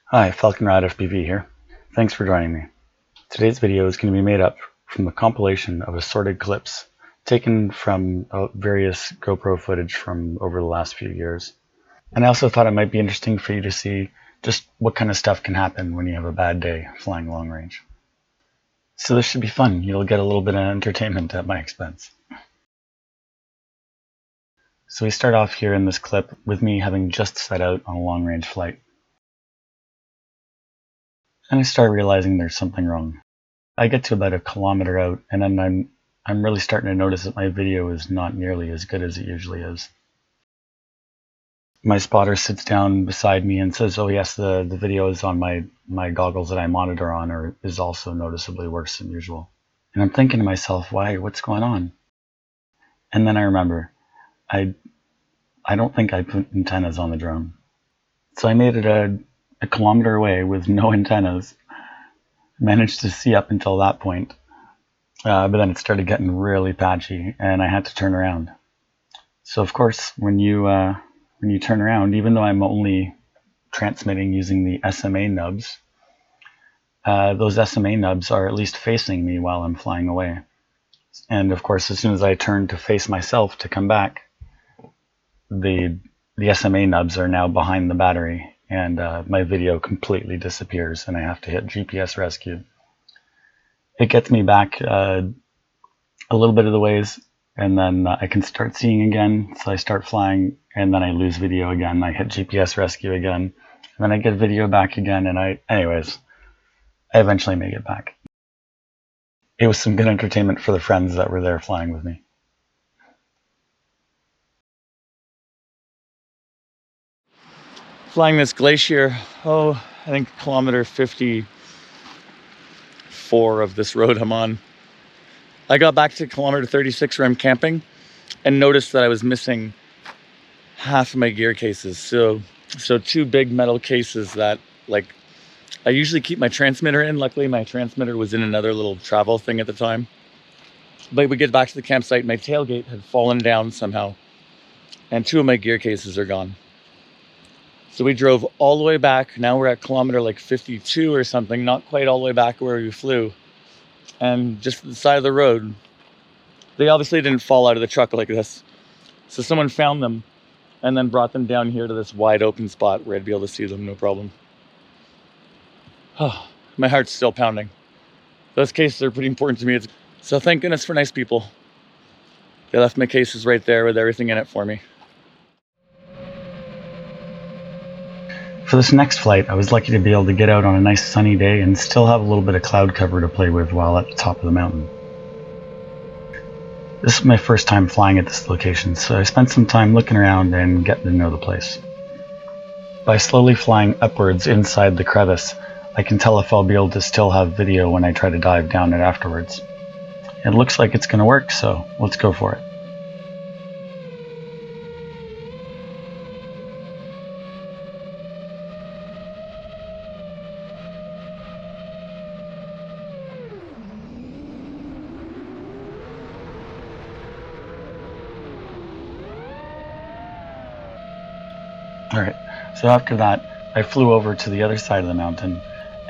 Hi, FalconRad FPV here. Thanks for joining me. Today's video is going to be made up from a compilation of assorted clips taken from various GoPro footage from over the last few years. And I also thought it might be interesting for you to see just what kind of stuff can happen when you have a bad day flying long range. So this should be fun. You'll get a little bit of entertainment at my expense. So we start off here in this clip with me having just set out on a long range flight. And I start realizing there's something wrong. I get to about a kilometer out, and then I'm really starting to notice that my video is not nearly as good as it usually is. My spotter sits down beside me and says, "Oh yes, the video is on my goggles that I monitor on is also noticeably worse than usual." And I'm thinking to myself, what's going on? And then I remember, I don't think I put antennas on the drone. So I made it a kilometer away with no antennas. Managed to see up until that point. But then it started getting really patchy and I had to turn around. So of course, when you turn around, even though I'm only transmitting using the SMA nubs, those SMA nubs are at least facing me while I'm flying away. And of course, as soon as I turn to face myself to come back, the SMA nubs are now behind the battery and my video completely disappears and I have to hit GPS rescue. It gets me back a little bit of the ways, and then I can start seeing again. So I start flying, and then I lose video again. I hit GPS rescue again, and then I get video back again, and I eventually make it back. It was some good entertainment for the friends that were there flying with me. Flying this glacier, I think kilometer 54 of this road I'm on. I got back to kilometer 36 where I'm camping and noticed that I was missing half of my gear cases. So two big metal cases that, like, I usually keep my transmitter in. Luckily, my transmitter was in another little travel thing at the time. But we get back to the campsite, my tailgate had fallen down somehow, and two of my gear cases are gone. So we drove all the way back. Now we're at kilometer like 52 or something, not quite all the way back where we flew. And just at the side of the road, they obviously didn't fall out of the truck like this. So someone found them and then brought them down here to this wide open spot where I'd be able to see them, no problem. Oh, my heart's still pounding. Those cases are pretty important to me. So thank goodness for nice people. They left my cases right there with everything in it for me. For this next flight, I was lucky to be able to get out on a nice sunny day and still have a little bit of cloud cover to play with while at the top of the mountain. This is my first time flying at this location, so I spent some time looking around and getting to know the place. By slowly flying upwards inside the crevice, I can tell if I'll be able to still have video when I try to dive down it afterwards. It looks like it's going to work, so let's go for it. Alright, so after that, I flew over to the other side of the mountain,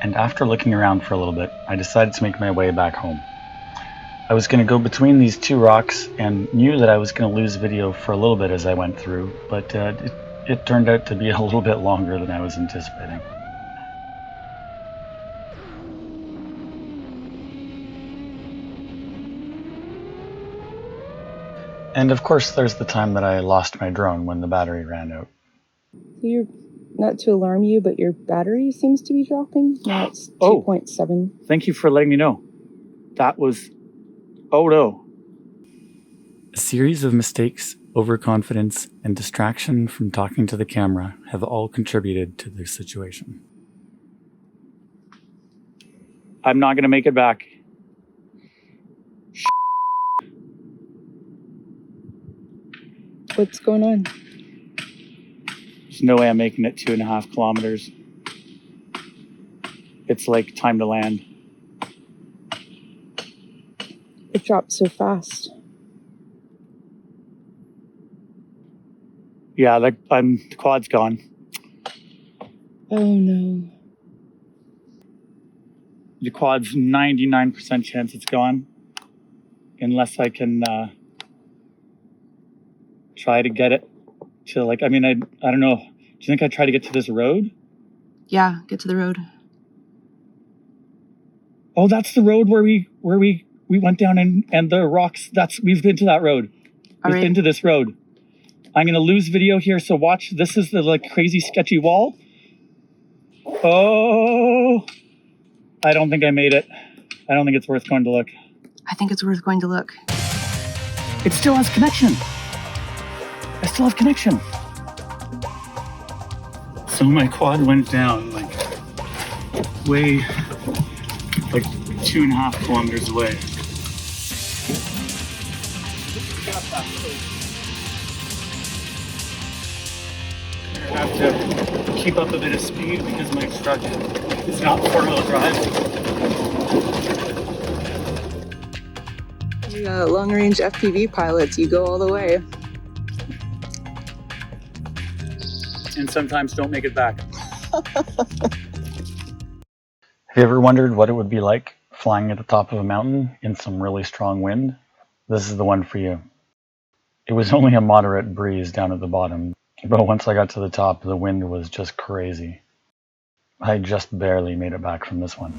and after looking around for a little bit, I decided to make my way back home. I was going to go between these two rocks and knew that I was going to lose video for a little bit as I went through, but it turned out to be a little bit longer than I was anticipating. And of course there's the time that I lost my drone when the battery ran out. You're, not to alarm you, but your battery seems to be dropping. Now it's 2.7. Thank you for letting me know. That was... oh no. A series of mistakes, overconfidence, and distraction from talking to the camera have all contributed to this situation. I'm not going to make it back. What's going on? There's no way I'm making it 2.5 kilometers. It's like time to land. It dropped so fast. Yeah, the quad's gone. Oh no. the quad's 99% chance it's gone. Unless I can try to get it to like, I mean, I don't know. Do you think I'd try to get to this road? Yeah, get to the road. Oh, that's the road where we went down and the rocks. We've been to that road. We've been to this road. I'm gonna lose video here, so watch. This is the like crazy sketchy wall. Oh, I don't think I made it. I don't think it's worth going to look. I think it's worth going to look. It still has connection. I still have connection. So my quad went down like way, like 2.5 kilometers away. I have to keep up a bit of speed because my truck is not 4-wheel drive. Long Range FPV pilots, you go all the way. And sometimes don't make it back. Have you ever wondered what it would be like flying at the top of a mountain in some really strong wind? This is the one for you. It was only a moderate breeze down at the bottom, but once I got to the top, the wind was just crazy. I just barely made it back from this one.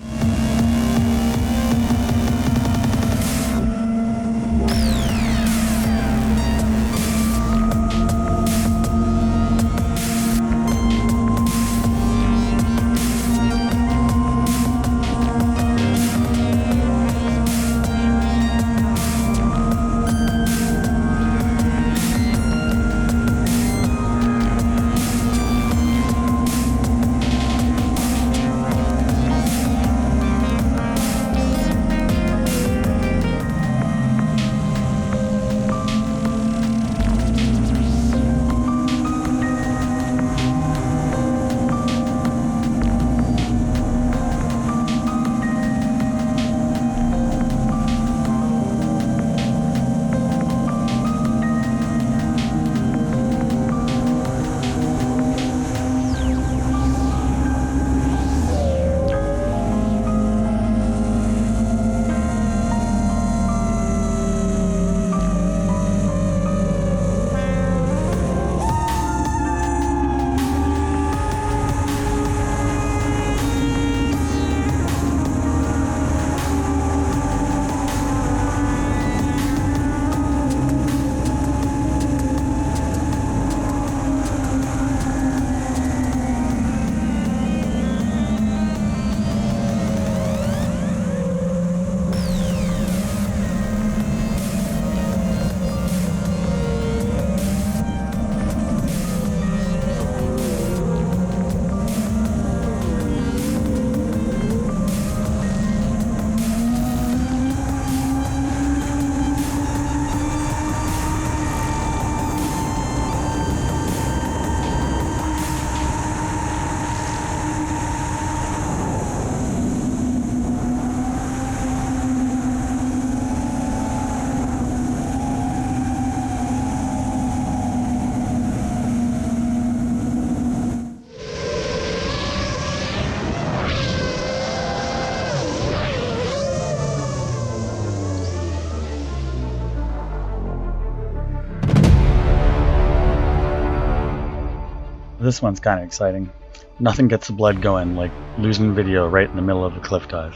This one's kind of exciting. Nothing gets the blood going like losing video right in the middle of a cliff dive.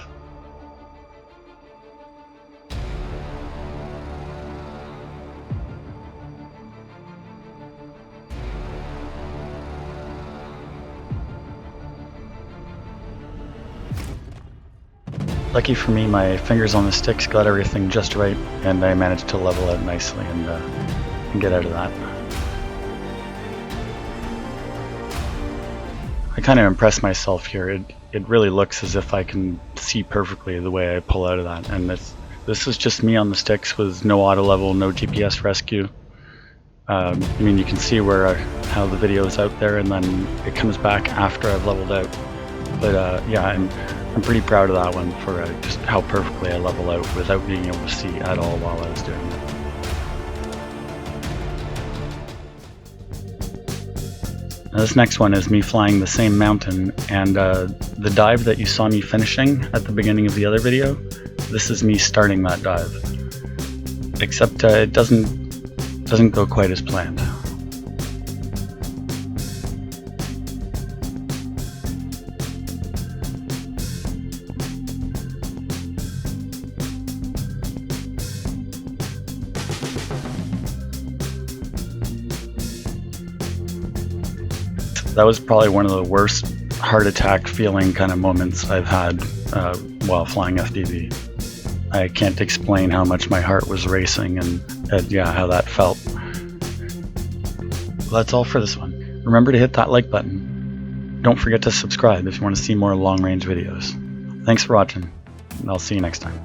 Lucky for me, my fingers on the sticks got everything just right, and I managed to level out nicely and get out of that. I kind of impressed myself here. It really looks as if I can see perfectly the way I pull out of that, and this is just me on the sticks with no auto level, no GPS rescue. I mean, you can see how the video is out there, and then it comes back after I've leveled out. But yeah, I'm pretty proud of that one for just how perfectly I level out without being able to see at all while I was doing it. Now, this next one is me flying the same mountain, and the dive that you saw me finishing at the beginning of the other video, this is me starting that dive. Except it doesn't go quite as planned. That was probably one of the worst heart attack feeling kind of moments I've had while flying FPV. I can't explain how much my heart was racing and yeah, how that felt. Well, that's all for this one. Remember to hit that like button. Don't forget to subscribe if you want to see more long range videos. Thanks for watching, and I'll see you next time.